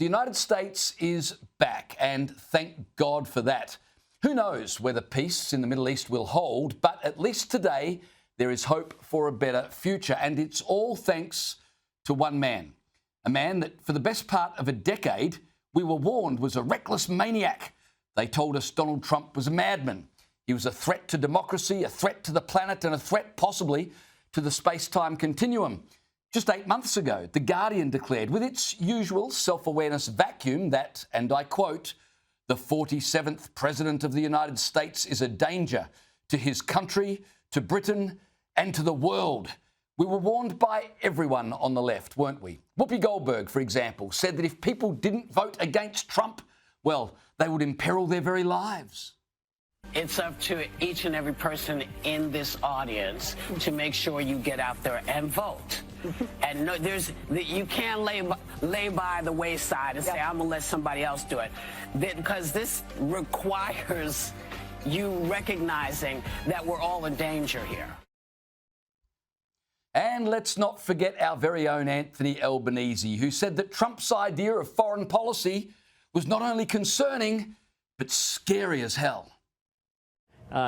The United States is back, and thank God for that. Who knows whether peace in the Middle East will hold, but at least today there is hope for a better future, and it's all thanks to one man. A man that for the best part of a decade we were warned was a reckless maniac. They told us Donald Trump was a madman. He was a threat to democracy, a threat to the planet, and a threat possibly to the space-time continuum. Just 8 months ago, The Guardian declared with its usual self-awareness vacuum that, and I quote, "The 47th President of the United States is a danger to his country, to Britain, and to the world." We were warned by everyone on the left, weren't we? Whoopi Goldberg, for example, said that if people didn't vote against Trump, well, they would imperil their very lives. It's up to each and every person in this audience to make sure you get out there and vote. And no, you can't lay by the wayside and say, I'm going to let somebody else do it. Because this requires you recognizing that we're all in danger here. And let's not forget our very own Anthony Albanese, who said that Trump's idea of foreign policy was not only concerning, but scary as hell.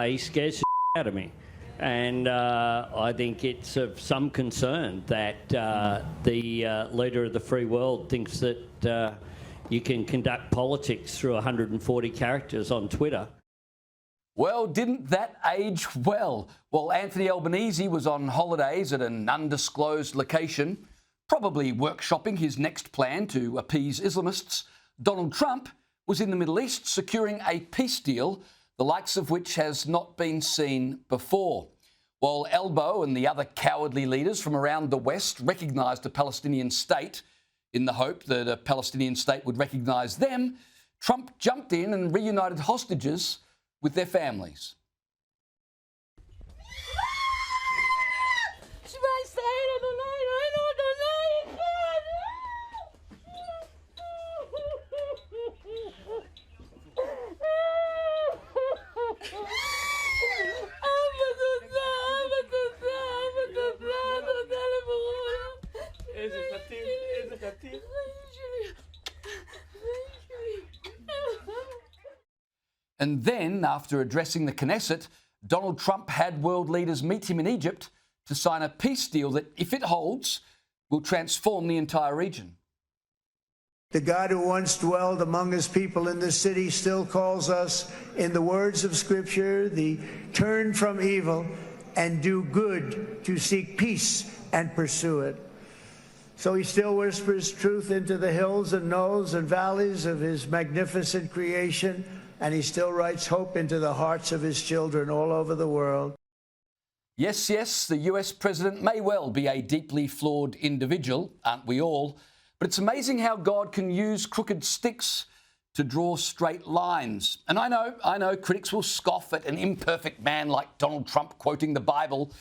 He scares the out of me. And I think it's of some concern that the leader of the free world thinks that you can conduct politics through 140 characters on Twitter. Well, didn't that age well? While Anthony Albanese was on holidays at an undisclosed location, probably workshopping his next plan to appease Islamists, Donald Trump was in the Middle East securing a peace deal, the likes of which has not been seen before. While Elbow and the other cowardly leaders from around the West recognised a Palestinian state in the hope that a Palestinian state would recognise them, Trump jumped in and reunited hostages with their families. And then, after addressing the Knesset, Donald Trump had world leaders meet him in Egypt to sign a peace deal that, if it holds, will transform the entire region. The God who once dwelled among his people in this city still calls us, in the words of Scripture, the turn from evil and do good, to seek peace and pursue it. So he still whispers truth into the hills and knolls and valleys of his magnificent creation, and he still writes hope into the hearts of his children all over the world. Yes, yes, the US president may well be a deeply flawed individual, aren't we all? But it's amazing how God can use crooked sticks to draw straight lines. And I know critics will scoff at an imperfect man like Donald Trump quoting the Bible,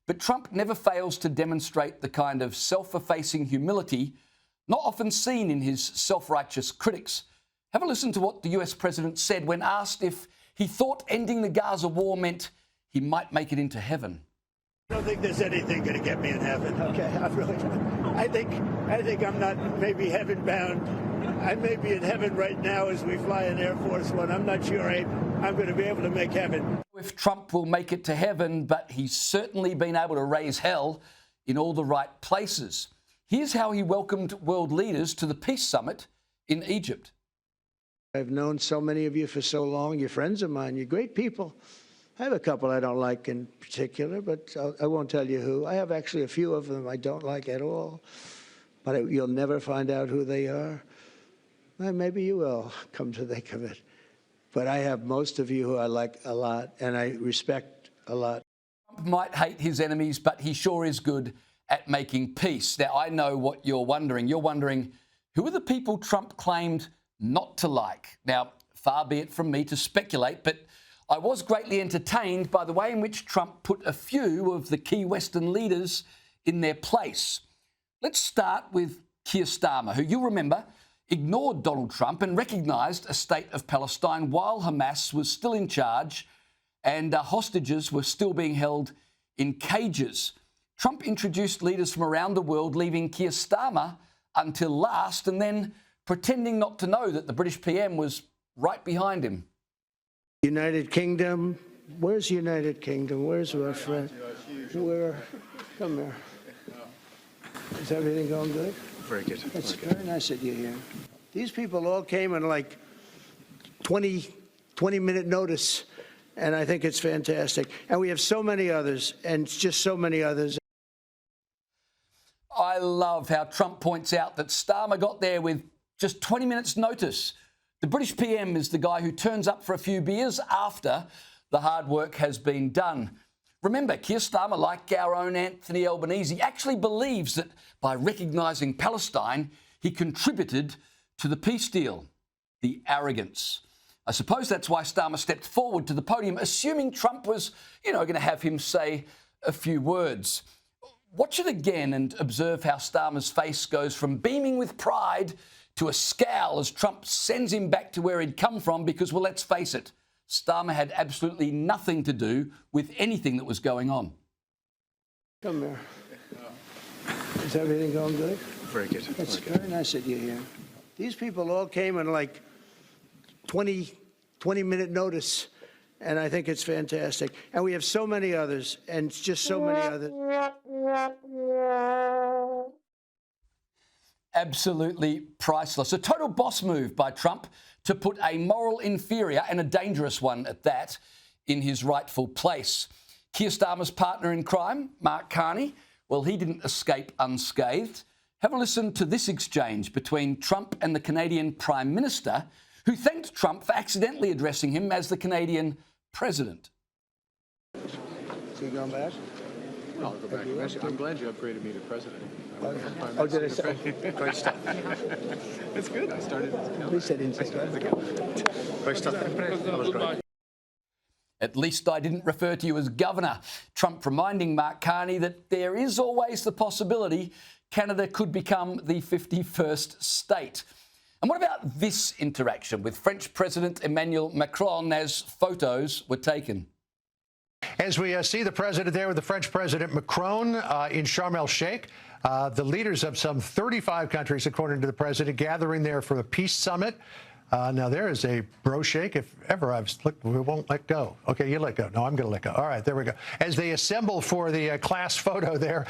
but Trump never fails to demonstrate the kind of self-effacing humility not often seen in his self-righteous critics. Have a listen to what the US president said when asked if he thought ending the Gaza war meant he might make it into heaven. I don't think there's anything going to get me in heaven. Okay, I really don't. I think I'm not maybe heaven bound. I may be in heaven right now as we fly in Air Force One. I'm not sure I'm going to be able to make heaven. If Trump will make it to heaven, but he's certainly been able to raise hell in all the right places. Here's how he welcomed world leaders to the peace summit in Egypt. I've known so many of you for so long. You're friends of mine. You're great people. I have a couple I don't like in particular, but I won't tell you who. I have actually a few of them I don't like at all, but you'll never find out who they are. Well, maybe you will, come to think of it. But I have most of you who I like a lot and I respect a lot. Trump might hate his enemies, but he sure is good at making peace. Now, I know what you're wondering. You're wondering, who are the people Trump claimed not to like? Now, far be it from me to speculate, but I was greatly entertained by the way in which Trump put a few of the key Western leaders in their place. Let's start with Keir Starmer, who, you'll remember, ignored Donald Trump and recognised a state of Palestine while Hamas was still in charge and hostages were still being held in cages. Trump introduced leaders from around the world, leaving Keir Starmer until last, and then pretending not to know that the British PM was right behind him. United Kingdom. Where's United Kingdom? Where's our friend? Where? Come here. Is everything going good? Very good. It's very nice that you're here. These people all came in like 20-minute notice, and I think it's fantastic. And we have so many others, and just so many others. I love how Trump points out that Starmer got there with just 20 minutes notice. The British PM is the guy who turns up for a few beers after the hard work has been done. Remember, Keir Starmer, like our own Anthony Albanese, actually believes that by recognising Palestine, he contributed to the peace deal. The arrogance. I suppose that's why Starmer stepped forward to the podium, assuming Trump was, going to have him say a few words. Watch it again and observe how Starmer's face goes from beaming with pride to a scowl as Trump sends him back to where he'd come from because, well, let's face it, Starmer had absolutely nothing to do with anything that was going on. Come here. Is everything going good? Very good. It's very nice that you're here. These people all came in like 20-minute notice, and I think it's fantastic. And we have so many others, and just so many others. Absolutely priceless. A total boss move by Trump to put a moral inferior, and a dangerous one at that, in his rightful place. Keir Starmer's partner in crime, Mark Carney, well, he didn't escape unscathed. Have a listen to this exchange between Trump and the Canadian Prime Minister, who thanked Trump for accidentally addressing him as the Canadian president. So you going back? I'll go back. I'm glad you upgraded me to president. Oh, did I say? Great stuff. That's good. I started. At least I didn't say that. Great stuff. That was great. At least I didn't refer to you as governor. Trump reminding Mark Carney that there is always the possibility Canada could become the 51st state. And what about this interaction with French President Emmanuel Macron as photos were taken? As we see the president there with the French President Macron in Sharm el-Sheikh, the leaders of some 35 countries, according to the president, gathering there for a peace summit. Now, there is a bro shake. If ever I've looked, we won't let go. Okay, you let go. No, I'm going to let go. All right, there we go. As they assemble for the class photo there.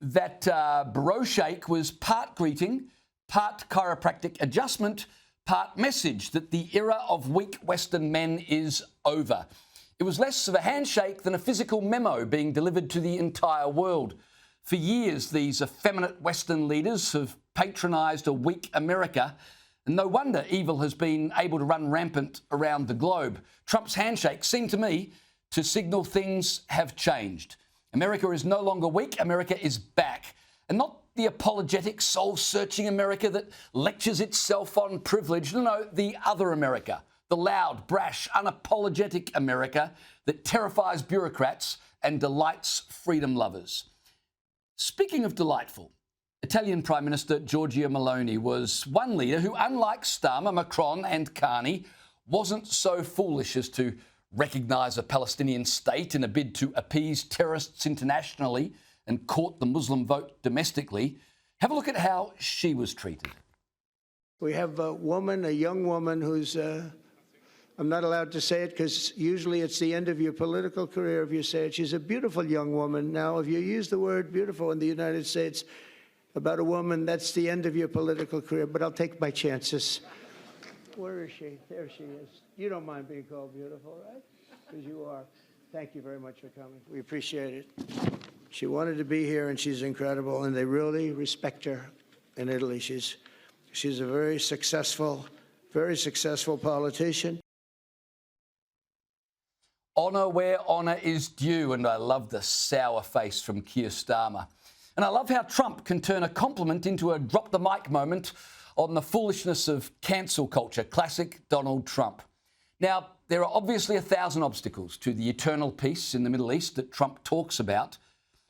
That bro shake was part greeting, part chiropractic adjustment, part message that the era of weak Western men is over. It was less of a handshake than a physical memo being delivered to the entire world. For years, these effeminate Western leaders have patronised a weak America, and no wonder evil has been able to run rampant around the globe. Trump's handshake seemed to me to signal things have changed. America is no longer weak, America is back. And not the apologetic, soul-searching America that lectures itself on privilege. No, the other America. The loud, brash, unapologetic America that terrifies bureaucrats and delights freedom lovers. Speaking of delightful, Italian Prime Minister Giorgia Meloni was one leader who, unlike Starmer, Macron and Carney, wasn't so foolish as to recognise a Palestinian state in a bid to appease terrorists internationally and court the Muslim vote domestically. Have a look at how she was treated. We have a woman, a young woman who's... I'm not allowed to say it because usually it's the end of your political career if you say it. She's a beautiful young woman. Now, if you use the word beautiful in the United States about a woman, that's the end of your political career. But I'll take my chances. Where is she? There she is. You don't mind being called beautiful, right? Because you are. Thank you very much for coming. We appreciate it. She wanted to be here, and she's incredible, and they really respect her in Italy. She's a very successful politician. Honour where honour is due, and I love the sour face from Keir Starmer. And I love how Trump can turn a compliment into a drop-the-mic moment on the foolishness of cancel culture. Classic Donald Trump. Now, there are obviously 1,000 obstacles to the eternal peace in the Middle East that Trump talks about.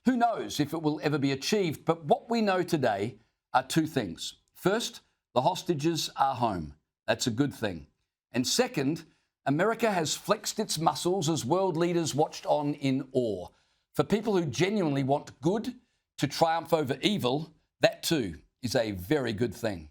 Who knows if it will ever be achieved, but what we know today are two things. First, the hostages are home. That's a good thing. And second, America has flexed its muscles as world leaders watched on in awe. For people who genuinely want good to triumph over evil, that too is a very good thing.